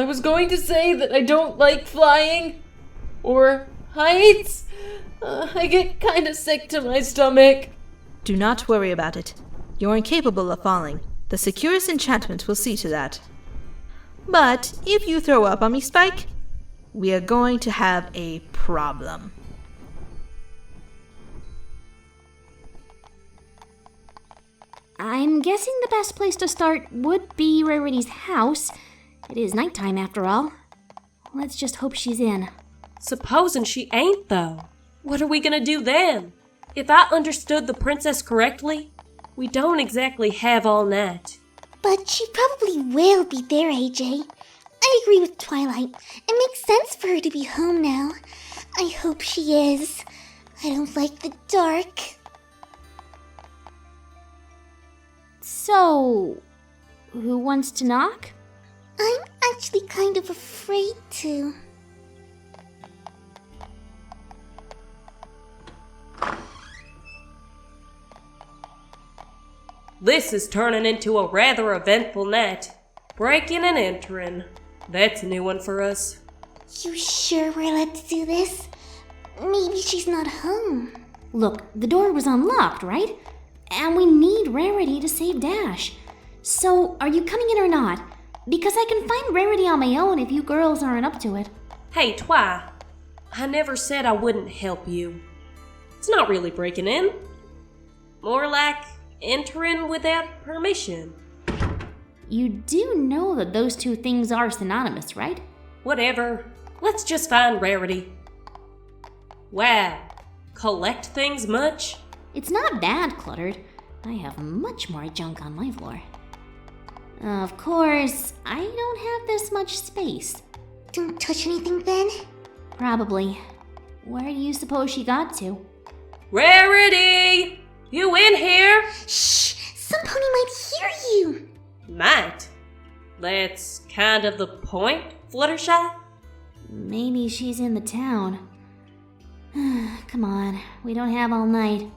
I was going to say that I don't like flying. Or heights. I get kinda sick to my stomach. Do not worry about it. You're incapable of falling. The securest enchantment will see to that. But if you throw up on me, Spike, we are going to have a problem. I'm guessing the best place to start would be Rarity's house. It is nighttime after all. Let's just hope she's in. Supposing she ain't, though. What are we gonna do then? If I understood the princess correctly, we don't exactly have all night. But she probably will be there, AJ. I agree with Twilight. It makes sense for her to be home now. I hope she is. I don't like the dark. So, who wants to knock? I'm actually kind of afraid to. This is turning into a rather eventful night. Breaking and entering. That's a new one for us. You sure we're allowed to do this? Maybe she's not home. Look, the door was unlocked, right? And we need Rarity to save Dash. So, are you coming in or not? Because I can find Rarity on my own if you girls aren't up to it. Hey, Twi. I never said I wouldn't help you. It's not really breaking in. More like entering without permission. You do know that those two things are synonymous, right? Whatever. Let's just find Rarity. Wow. Collect things much? It's not that cluttered. I have much more junk on my floor. Of course, I don't have this much space. Don't touch anything, then? Probably. Where do you suppose she got to? Rarity! You in here? Shh! Some pony might hear you! Might. That's kind of the point, Fluttershy? Maybe she's in the town. Come on, we don't have all night.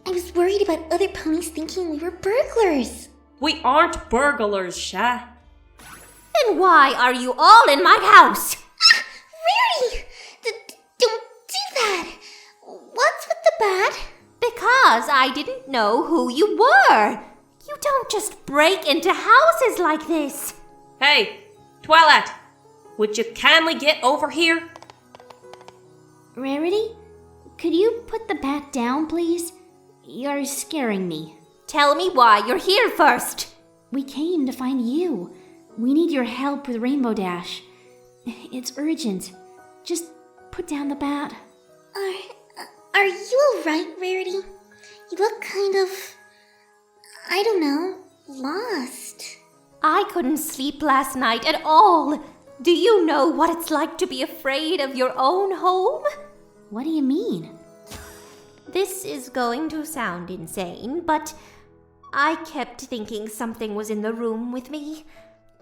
I was worried about other ponies thinking we were burglars. We aren't burglars, Shy. Then why are you all in my house? Ah! Rarity! Don't do that! What's with the bat? Because I didn't know who you were. You don't just break into houses like this. Hey, Twilight, would you kindly get over here? Rarity? Could you put the bat down, please? You're scaring me. Tell me why you're here first. We came to find you. We need your help with Rainbow Dash. It's urgent. Just put down the bat. Are you alright, Rarity? You look kind of, I don't know, lost. I couldn't sleep last night at all. Do you know what it's like to be afraid of your own home? What do you mean? This is going to sound insane, but I kept thinking something was in the room with me,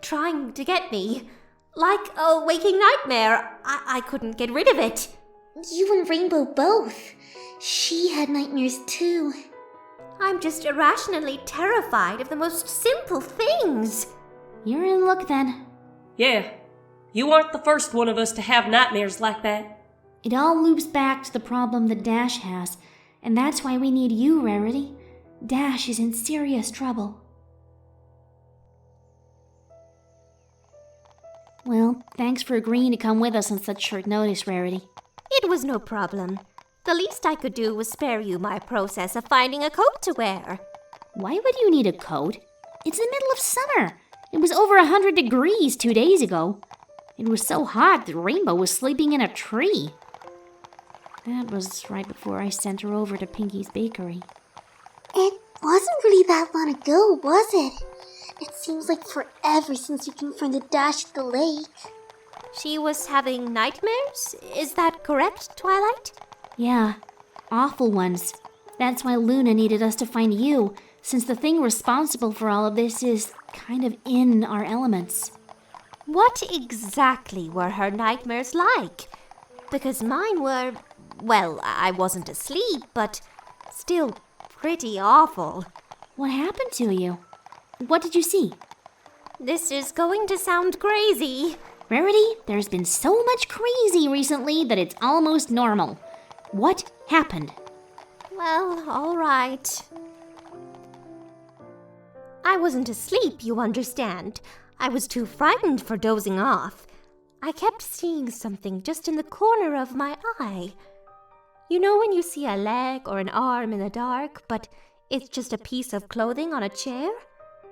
trying to get me. Like a waking nightmare. I couldn't get rid of it. You and Rainbow both. She had nightmares too. I'm just irrationally terrified of the most simple things. You're in luck then. Yeah, you aren't the first one of us to have nightmares like that. It all loops back to the problem that Dash has, and that's why we need you, Rarity. Dash is in serious trouble. Well, thanks for agreeing to come with us on such short notice, Rarity. It was no problem. The least I could do was spare you my process of finding a coat to wear. Why would you need a coat? It's the middle of summer. It was over 100 degrees 2 days ago. It was so hot that Rainbow was sleeping in a tree. That was right before I sent her over to Pinkie's bakery. It wasn't really that long ago, was it? It seems like forever since you confronted Dash at the lake. She was having nightmares? Is that correct, Twilight? Yeah, awful ones. That's why Luna needed us to find you, since the thing responsible for all of this is kind of in our elements. What exactly were her nightmares like? Because mine were, well, I wasn't asleep, but still pretty awful. What happened to you? What did you see? This is going to sound crazy, Rarity, there's been so much crazy recently that it's almost normal. What happened? Well, all right. I wasn't asleep, you understand. I was too frightened for dozing off. I kept seeing something just in the corner of my eye. You know when you see a leg or an arm in the dark, but it's just a piece of clothing on a chair?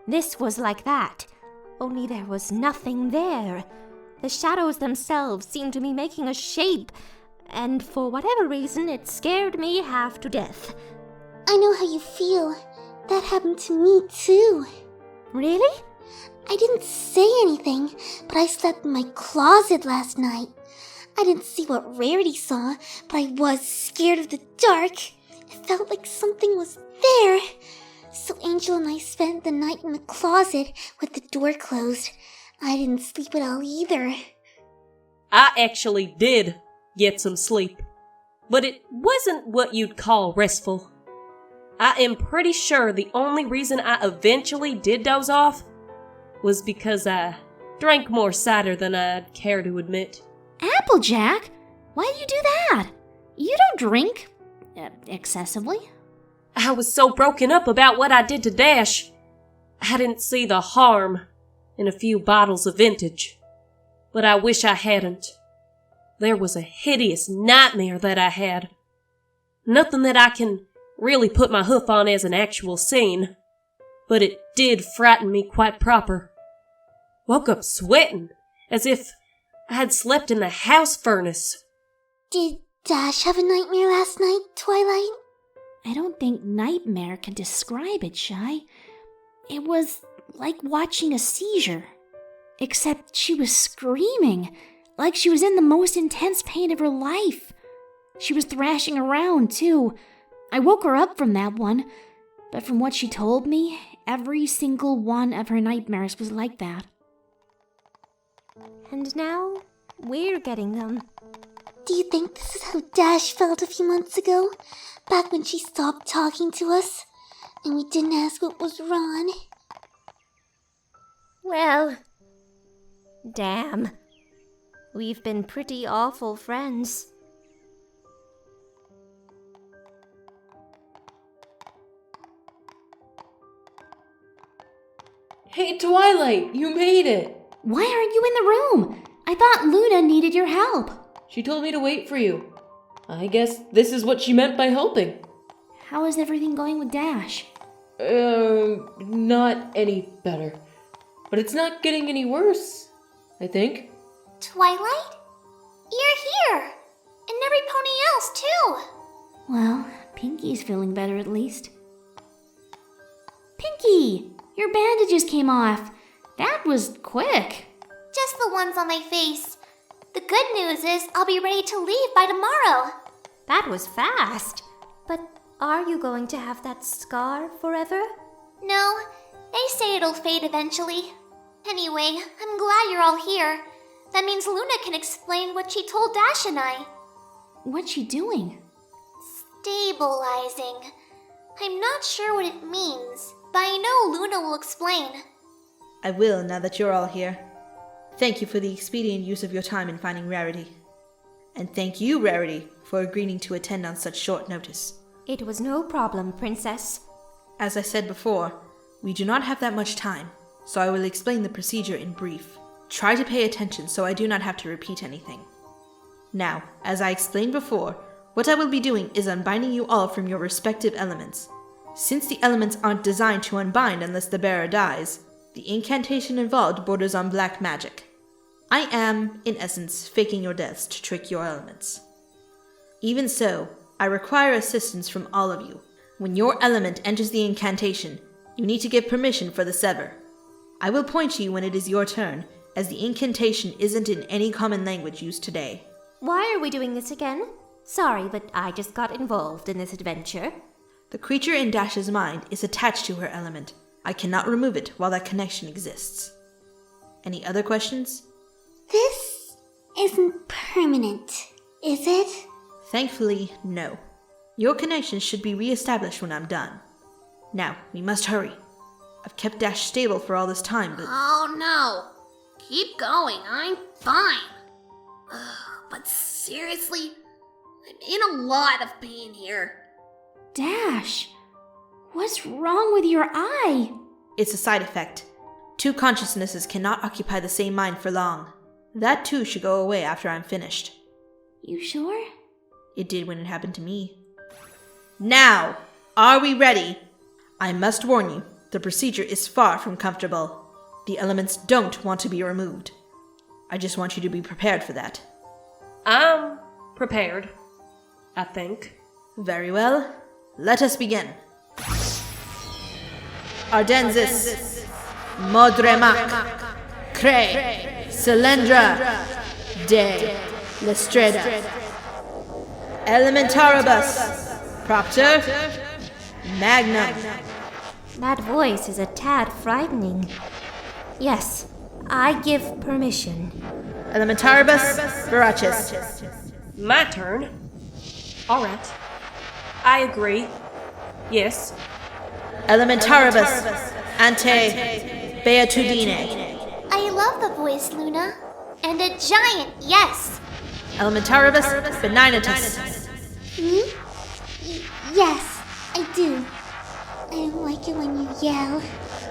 This was like that, only there was nothing there. The shadows themselves seemed to be making a shape, and for whatever reason it scared me half to death. I know how you feel. That happened to me too. Really? I didn't say anything, but I slept in my closet last night. I didn't see what Rarity saw, but I was scared of the dark. It felt like something was there. So Angel and I spent the night in the closet with the door closed. I didn't sleep at all either. I actually did get some sleep, but it wasn't what you'd call restful. I am pretty sure the only reason I eventually did doze off was because I drank more cider than I'd care to admit. Applejack? Why do you do that? You don't drink excessively. I was so broken up about what I did to Dash. I didn't see the harm in a few bottles of vintage, but I wish I hadn't. There was a hideous nightmare that I had. Nothing that I can really put my hoof on as an actual scene, but it did frighten me quite proper. Woke up sweating, as if I had slept in the house furnace. Did Dash have a nightmare last night, Twilight? I don't think nightmare can describe it, Shy. It was like watching a seizure. Except she was screaming, like she was in the most intense pain of her life. She was thrashing around, too. I woke her up from that one, but from what she told me, every single one of her nightmares was like that. And now, we're getting them. Do you think this is how Dash felt a few months ago? Back when she stopped talking to us, and we didn't ask what was wrong? Well, damn. We've been pretty awful friends. Hey, Twilight, you made it! Why aren't you in the room? I thought Luna needed your help. She told me to wait for you. I guess this is what she meant by helping. How is everything going with Dash? Not any better. But it's not getting any worse, I think. Twilight? You're here! And every pony else, too! Well, Pinkie's feeling better at least. Pinkie! Your bandages came off. That was quick. Just the ones on my face. The good news is I'll be ready to leave by tomorrow. That was fast. But are you going to have that scar forever? No, they say it'll fade eventually. Anyway, I'm glad you're all here. That means Luna can explain what she told Dash and I. What's she doing? Stabilizing. I'm not sure what it means, but I know Luna will explain. I will, now that you're all here. Thank you for the expedient use of your time in finding Rarity. And thank you, Rarity, for agreeing to attend on such short notice. It was no problem, Princess. As I said before, we do not have that much time, so I will explain the procedure in brief. Try to pay attention so I do not have to repeat anything. Now, as I explained before, what I will be doing is unbinding you all from your respective elements. Since the elements aren't designed to unbind unless the bearer dies, the incantation involved borders on black magic. I am, in essence, faking your deaths to trick your elements. Even so, I require assistance from all of you. When your element enters the incantation, you need to give permission for the sever. I will point to you when it is your turn, as the incantation isn't in any common language used today. Why are we doing this again? Sorry, but I just got involved in this adventure. The creature in Dash's mind is attached to her element. I cannot remove it while that connection exists. Any other questions? This isn't permanent, is it? Thankfully, no. Your connection should be re-established when I'm done. Now, we must hurry. I've kept Dash stable for all this time, but... Oh no. Keep going, I'm fine. But seriously, I'm in a lot of pain here. Dash, what's wrong with your eye? It's a side effect. Two consciousnesses cannot occupy the same mind for long. That too should go away after I'm finished. You sure? It did when it happened to me. Now, are we ready? I must warn you, the procedure is far from comfortable. The elements don't want to be removed. I just want you to be prepared for that. I'm prepared, I think. Very well. Let us begin. Ardensis, Modremak, Cre, Cylindra, De, Lestreda, Elementaribus, Propter, Magnum. That voice is a tad frightening. Yes, I give permission. Elementaribus, Veracis. My turn. All right. I agree. Yes. Elementaribus, Ante, Beatudine. I love the voice, Luna. And a giant, yes. Elementaribus, Benignitus. Yes, I do. I don't like it when you yell.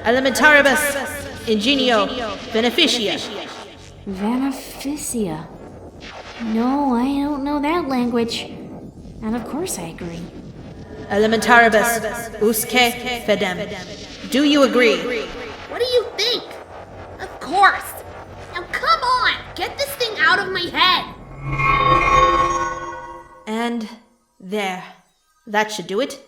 Elementaribus, Ingenio, Beneficia. Beneficia. No, I don't know that language. And of course I agree. Elementaribus, Usque, Fedem. Do you agree? What do you think? Of course. Now come on, get this thing out of my head. And there. That should do it.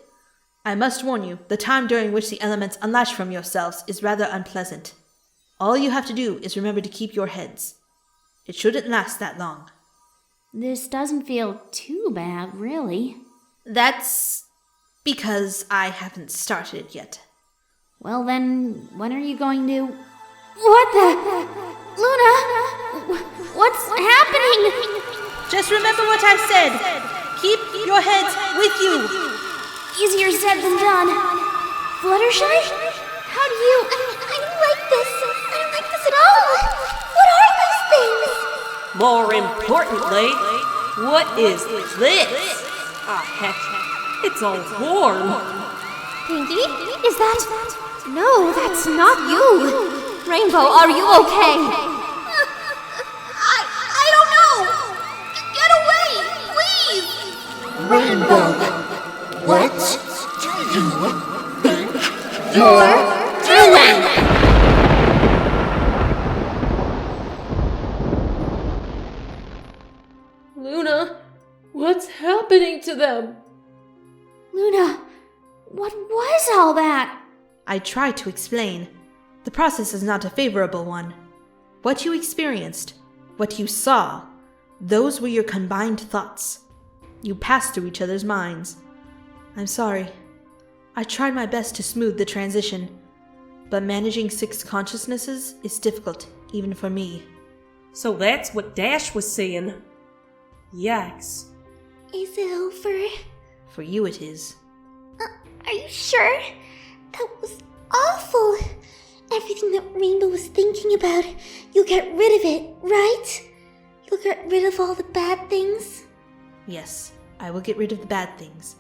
I must warn you, the time during which the elements unlatch from yourselves is rather unpleasant. All you have to do is remember to keep your heads. It shouldn't last that long. This doesn't feel too bad, really. That's because I haven't started it yet. Well then, when are you going to... What the... Luna! What's happening? Just remember what I said. Keep your heads with you. Easier said than done. Fluttershy? How do you... I don't like this. I don't like this at all. What are these things? More importantly, what is this? Ah, heck. It's all warm. Pinkie, is that... No, that's not you. Rainbow, are you okay? I don't know. Get away, please. Rainbow, what do you think you're doing? Luna, what's happening to them? Luna, what was all that? I tried to explain. The process is not a favorable one. What you experienced, what you saw, those were your combined thoughts. You passed through each other's minds. I'm sorry. I tried my best to smooth the transition, but managing 6 consciousnesses is difficult, even for me. So that's what Dash was saying. Yikes. Is it over? For you it is. Are you sure? That was awful. Everything that Rainbow was thinking about, you'll get rid of it, right? You'll get rid of all the bad things? Yes, I will get rid of the bad things.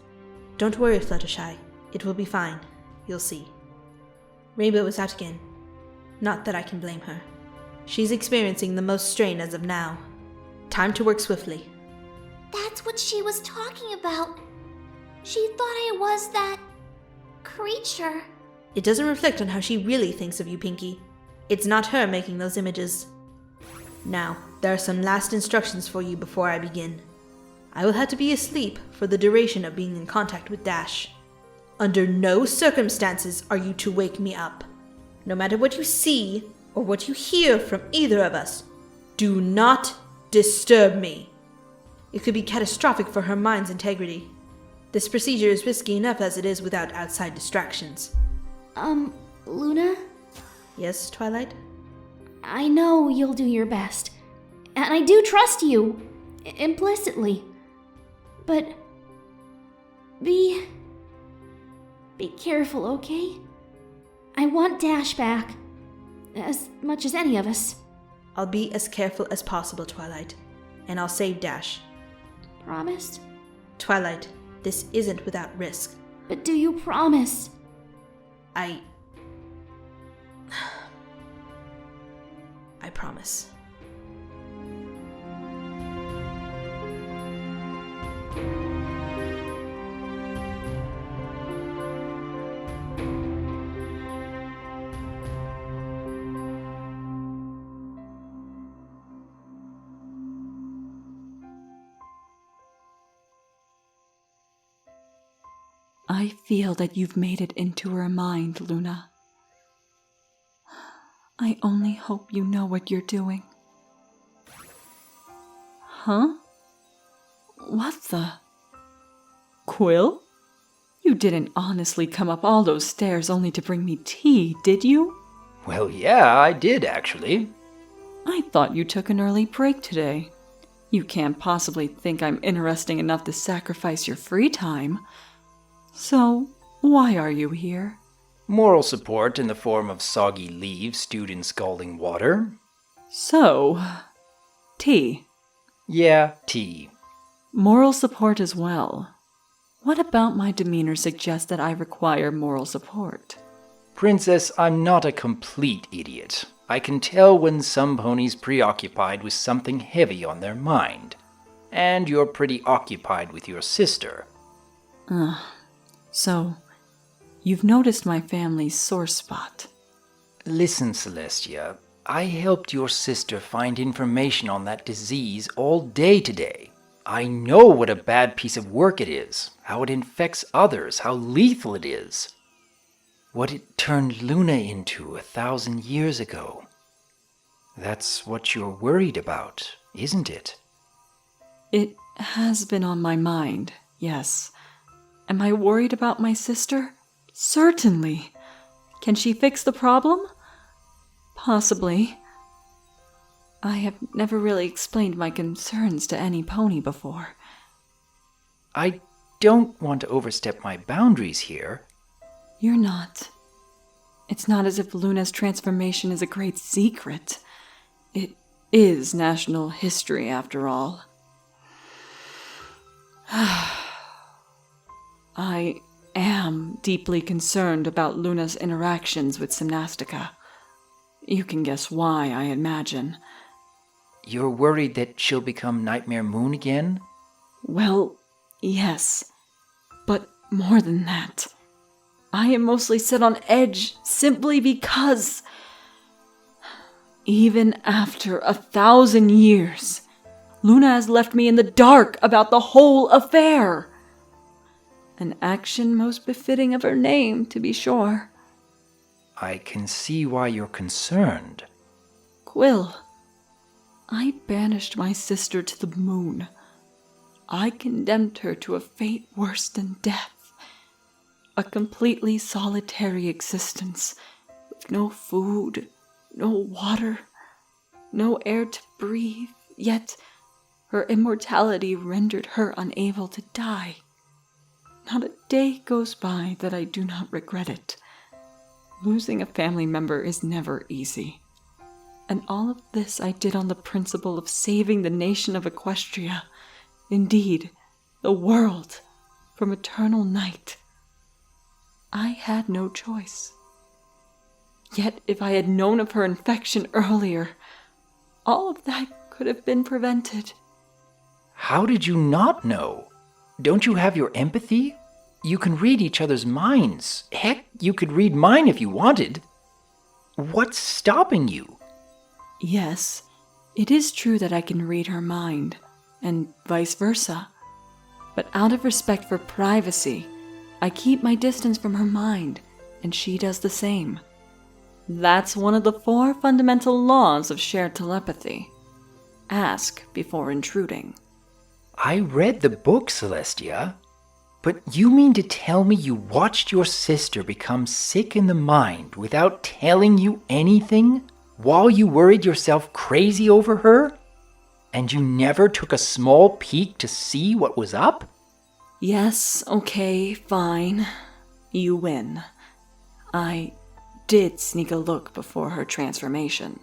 Don't worry, Fluttershy. It will be fine. You'll see. Rainbow is out again. Not that I can blame her. She's experiencing the most strain as of now. Time to work swiftly. That's what she was talking about. She thought I was that... creature. It doesn't reflect on how she really thinks of you, Pinkie. It's not her making those images. Now, there are some last instructions for you before I begin. I will have to be asleep for the duration of being in contact with Dash. Under no circumstances are you to wake me up. No matter what you see or what you hear from either of us, do not disturb me. It could be catastrophic for her mind's integrity. This procedure is risky enough as it is without outside distractions. Luna? Yes, Twilight? I know you'll do your best. And I do trust you. Implicitly. But... Be careful, okay? I want Dash back. As much as any of us. I'll be as careful as possible, Twilight. And I'll save Dash. Promise? Twilight, this isn't without risk. But do you promise? I promise. I feel that you've made it into her mind, Luna. I only hope you know what you're doing. Huh? What the? Quill? You didn't honestly come up all those stairs only to bring me tea, did you? Well, yeah, I did actually. I thought you took an early break today. You can't possibly think I'm interesting enough to sacrifice your free time. So, why are you here? Moral support in the form of soggy leaves stewed in scalding water. So, tea. Yeah, tea. Moral support as well. What about my demeanor suggests that I require moral support? Princess, I'm not a complete idiot. I can tell when some pony's preoccupied with something heavy on their mind. And you're pretty occupied with your sister. So, you've noticed my family's sore spot. Listen, Celestia, I helped your sister find information on that disease all day today. I know what a bad piece of work it is, how it infects others, how lethal it is. What it turned Luna into 1,000 years ago. That's what you're worried about, isn't it? It has been on my mind, yes. Am I worried about my sister? Certainly. Can she fix the problem? Possibly. I have never really explained my concerns to any pony before. I don't want to overstep my boundaries here. You're not. It's not as if Luna's transformation is a great secret. It is national history, after all. I am deeply concerned about Luna's interactions with Gymnastica. You can guess why, I imagine. You're worried that she'll become Nightmare Moon again? Well, yes. But more than that. I am mostly set on edge simply because, even after 1,000 years, Luna has left me in the dark about the whole affair. An action most befitting of her name, to be sure. I can see why you're concerned. Quill, I banished my sister to the moon. I condemned her to a fate worse than death. A completely solitary existence, with no food, no water, no air to breathe, yet her immortality rendered her unable to die. Not a day goes by that I do not regret it. Losing a family member is never easy. And all of this I did on the principle of saving the nation of Equestria, indeed, the world, from eternal night. I had no choice. Yet if I had known of her infection earlier, all of that could have been prevented. How did you not know? Don't you have your empathy? You can read each other's minds. Heck, you could read mine if you wanted. What's stopping you? Yes, it is true that I can read her mind, and vice versa. But out of respect for privacy, I keep my distance from her mind, and she does the same. That's one of the 4 fundamental laws of shared telepathy. Ask before intruding. I read the book, Celestia. But you mean to tell me you watched your sister become sick in the mind without telling you anything, while you worried yourself crazy over her? And you never took a small peek to see what was up? Yes, okay, fine. You win. I did sneak a look before her transformation.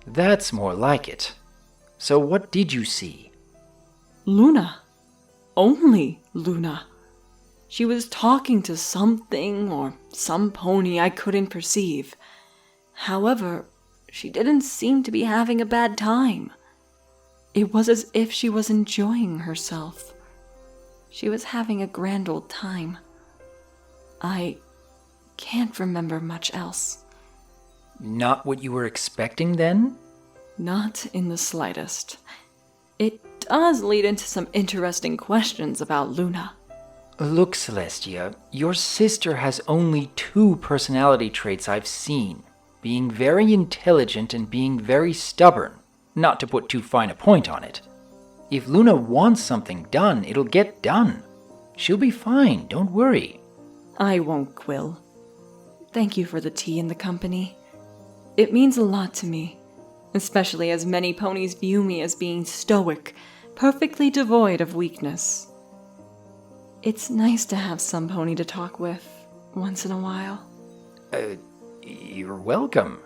That's more like it. So what did you see? Luna. Only Luna. She was talking to something or some pony I couldn't perceive. However, she didn't seem to be having a bad time. It was as if she was enjoying herself. She was having a grand old time. I can't remember much else. Not what you were expecting then? Not in the slightest. It does lead into some interesting questions about Luna. Look, Celestia, your sister has only 2 personality traits I've seen. Being very intelligent and being very stubborn, not to put too fine a point on it. If Luna wants something done, it'll get done. She'll be fine, don't worry. I won't, Quill. Thank you for the tea and the company. It means a lot to me, especially as many ponies view me as being stoic, perfectly devoid of weakness. It's nice to have some pony to talk with once in a while. You're welcome.